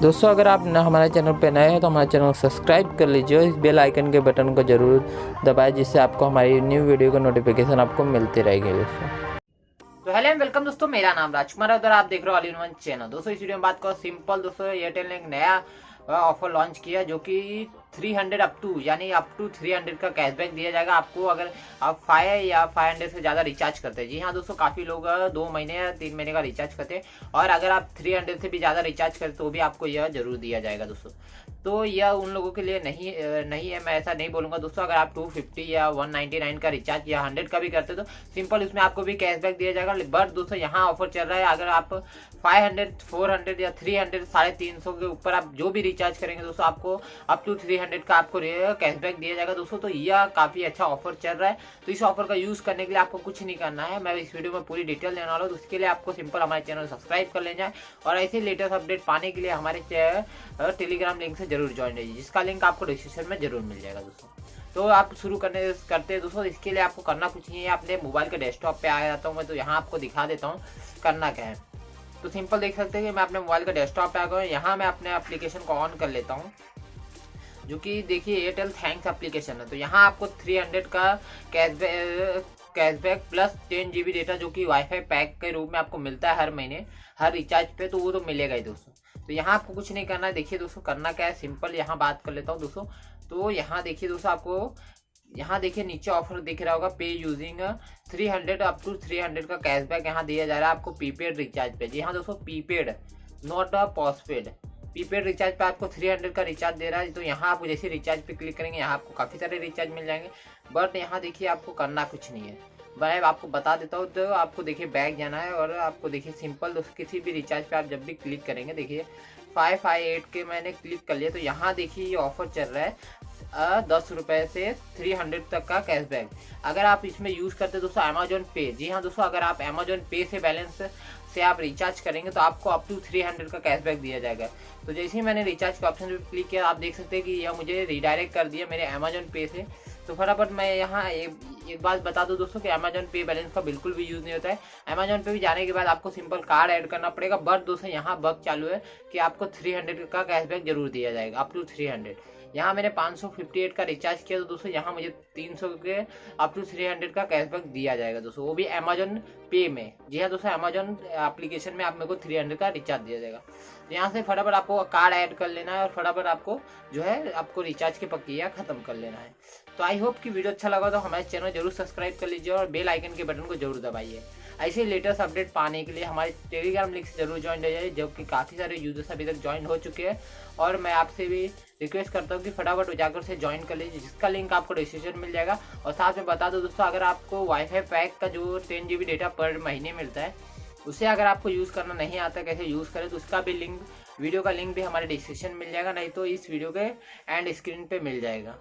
दोस्तों अगर आप हमारे चैनल पर नए हैं तो हमारे चैनल को सब्सक्राइब कर लीजिए, इस बेल आइकन के बटन को ज़रूर दबाएं जिससे आपको हमारी न्यू वीडियो का नोटिफिकेशन आपको मिलती रहेगी दोस्तों। तो हेलो एंड वेलकम दोस्तों, मेरा नाम राजकुमार है और आप देख रहे हो ऑल इन वन चैनल। दोस्तों इस वीडियो में बात करो सिंपल। दोस्तों एयरटेल ने एक नया ऑफर लॉन्च किया जो कि 300 अप टू 300 का कैशबैक दिया जाएगा आपको अगर आप 5 या 500 से ज़्यादा रिचार्ज करते हैं। जी हाँ दोस्तों, काफ़ी लोग 2 महीने या 3 महीने का रिचार्ज करते हैं और अगर आप 300 से भी ज़्यादा रिचार्ज करते तो भी आपको यह जरूर दिया जाएगा दोस्तों। तो यह उन लोगों के लिए नहीं है, मैं ऐसा नहीं बोलूँगा दोस्तों। अगर आप 250 या 199 का रिचार्ज या 100 का भी करते तो सिंपल उसमें आपको भी कैशबैक दिया जाएगा। बट दोस्तों यहाँ ऑफर चल रहा है, अगर आप 500, 400 या 300, 350 के ऊपर आप जो भी रिचार्ज करेंगे दोस्तों आपको अप टू 300 का आपको कैशबैक दिया जाएगा दोस्तों। तो यह काफ़ी अच्छा ऑफर चल रहा है। तो इस ऑफर का यूज़ करने के लिए आपको कुछ नहीं करना है, मैं इस वीडियो में पूरी डिटेल देने वाला हूँ। तो उसके लिए आपको सिंपल हमारे चैनल सब्सक्राइब कर लेना है और ऐसे लेटेस्ट अपडेट पाने के लिए हमारे टेलीग्राम लिंक से जरूर ज्वाइन रहिए, जिसका लिंक आपको डिस्क्रिप्शन में जरूर मिल जाएगा दोस्तों। तो आप शुरू करते हैं दोस्तों। इसके लिए आपको करना कुछ नहीं है, अपने मोबाइल के डेस्कटॉप पे आ जाता हूँ मैं। तो यहाँ आपको दिखा देता हूँ करना क्या है। तो सिंपल देख सकते हैं कि मैं अपने मोबाइल के डेस्कटॉप पे आ गया हूँ। यहाँ मैं अपने एप्लीकेशन को ऑन कर लेता हूँ, जो कि देखिए एयरटेल थैंक्स एप्लीकेशन है। तो यहाँ आपको 300 का कैशबैक प्लस 10 GB डेटा जो कि वाईफाई पैक के रूप में आपको मिलता है हर महीने हर रिचार्ज पे, तो वो तो मिलेगा ही दोस्तों। तो यहाँ आपको कुछ नहीं करना है। देखिए दोस्तों करना क्या है, सिंपल यहाँ बात कर लेता हूँ दोस्तों। तो यहाँ देखिए दोस्तों, आपको यहाँ देखिए नीचे ऑफर दिख रहा होगा, पे यूजिंग 300 अप टू 300 का कैशबैक यहाँ दिया जा रहा है आपको प्रीपेड रिचार्ज पे। जी हाँ दोस्तों, prepaid not a postpaid. Prepaid recharge पे आपको 300 का रिचार्ज दे रहा है। तो यहाँ आप जैसे रिचार्ज पे क्लिक करेंगे यहाँ आपको काफ़ी सारे रिचार्ज मिल जाएंगे। बट यहाँ देखिए आपको करना कुछ नहीं है, मैं आपको बता देता हूँ। तो आपको देखिए बैक जाना है और आपको देखिए सिंपल दोस्तों किसी भी रिचार्ज पे आप जब भी क्लिक करेंगे, देखिए 558 के मैंने क्लिक कर लिया। तो यहाँ देखिए ये ऑफर चल रहा है 10 रुपये से 300 तक का कैशबैक। अगर आप इसमें यूज़ करते दोस्तों अमेजोन पे, जी हाँ दोस्तों, अगर आप अमेजोन पे से बैलेंस से आप रिचार्ज करेंगे तो आपको अप टू 300 का कैशबैक दिया जाएगा। तो जैसे ही मैंने रिचार्ज के ऑप्शन पे क्लिक किया, आप देख सकते हैं कि यह मुझे रिडायरेक्ट कर दिया मेरे अमेजोन पे से। तो फटाफट मैं यहाँ एक बात बता दूं दोस्तों कि अमेजोन पे बैलेंस का बिल्कुल भी यूज़ नहीं होता है। अमेजोन पे भी जाने के बाद आपको सिंपल कार्ड ऐड करना पड़ेगा। बट दोस्तों यहाँ बग चालू है कि आपको 300 का कैशबैक जरूर दिया जाएगा अप टू 300। यहाँ मैंने 558 का रिचार्ज किया तो दोस्तों यहाँ मुझे 300 के अप टू 300 का कैशबैक दिया जाएगा दोस्तों, वो भी अमेजोन पे में। जी हाँ दोस्तों, अमेजोन एप्लीकेशन में आप मेरे को 300 का रिचार्ज दिया जाएगा। यहाँ से फटाफट आपको कार्ड ऐड कर लेना है और फटाफट आपको जो है आपको रिचार्ज की प्रक्रिया खत्म कर लेना है। तो आई होप कि वीडियो अच्छा लगा तो हमारे चैनल जरूर सब्सक्राइब कर लीजिए और बेल आइकन के बटन को जरूर दबाइए। ऐसे लेटेस्ट अपडेट पाने के लिए हमारे टेलीग्राम लिंक से जरूर ज्वाइन रह जाइए, जो कि काफ़ी सारे यूजर्स अभी तक ज्वाइन हो चुके हैं। और मैं आपसे भी रिक्वेस्ट करता हूँ कि फटाफट जाकर से ज्वाइन कर लीजिए, जिसका लिंक आपको डिस्क्रिप्शन मिल जाएगा। और साथ में बता दो दोस्तों, अगर आपको वाईफाई पैक का जो 10 GB डेटा पर महीने मिलता है, उसे अगर आपको यूज़ करना नहीं आता कैसे यूज़ करें, तो उसका भी लिंक, वीडियो का लिंक भी हमारे डिस्क्रिप्शन मिल जाएगा, नहीं तो इस वीडियो के एंड स्क्रीन पे मिल जाएगा।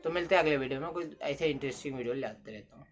तो मिलते हैं अगले वीडियो में, कुछ ऐसे इंटरेस्टिंग वीडियो लाते रहता हूँ।